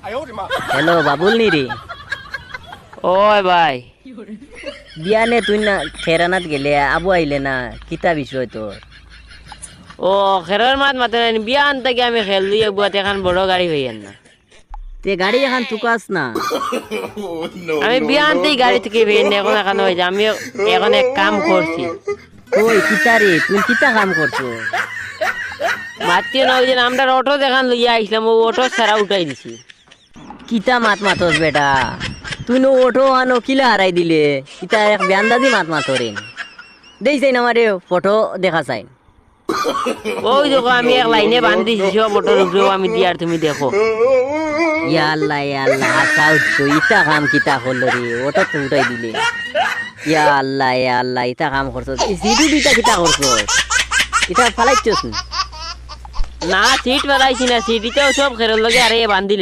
hello Babul নি রে ওই ভাই বিয়ানে তুই না খেরানাত গেলে আবু আইলে না কিতা বিষয় তোর ও খেরের মাত মাতে নাই বিয়া আনতে গিয়ে আমি খেল দিয়ে বুয়াতে এখন বড় গাড়ি হইয়েন না তে গাড়ি এখন তুকাস না আমি বিয়া আনতেই গাড়ি থেকে বেরিয়ে এখন এখন হয়ে যায় আমি এখন এক কাম করছি ওই কিতা রে তুই কিতা কাম করছো মাতিও না ওই যে আমরা অটো দেখান লইয়া আইছিলাম ও অটো সারা উঠাই দিছি কিতা মাত মাতস বেটা তুই নো ওঠো আনো কিলা হারাই দিলে কিতা এক ব্যান্দাজি মাত মাতরেন দেইছেন আমারে ফটো দেখা চাই ওই দেখো আমি এক লাইনে বান্ধি দিছি সব অটোর উপরেও আমি দিয়ার তুমি দেখো ইয়া আল্লাহ সাউথ তো ইতা কাম কিতা করলো রে ওটা তো উঠাই দিলে ইয়া আল্লাহ ইতা কাম করছস এই সিডি দিতা কিতা করছস ইতা ফালাইছস না সিট বেলাইছি না সিটিতেও সব খেরের লগে আরে বান্ধিলে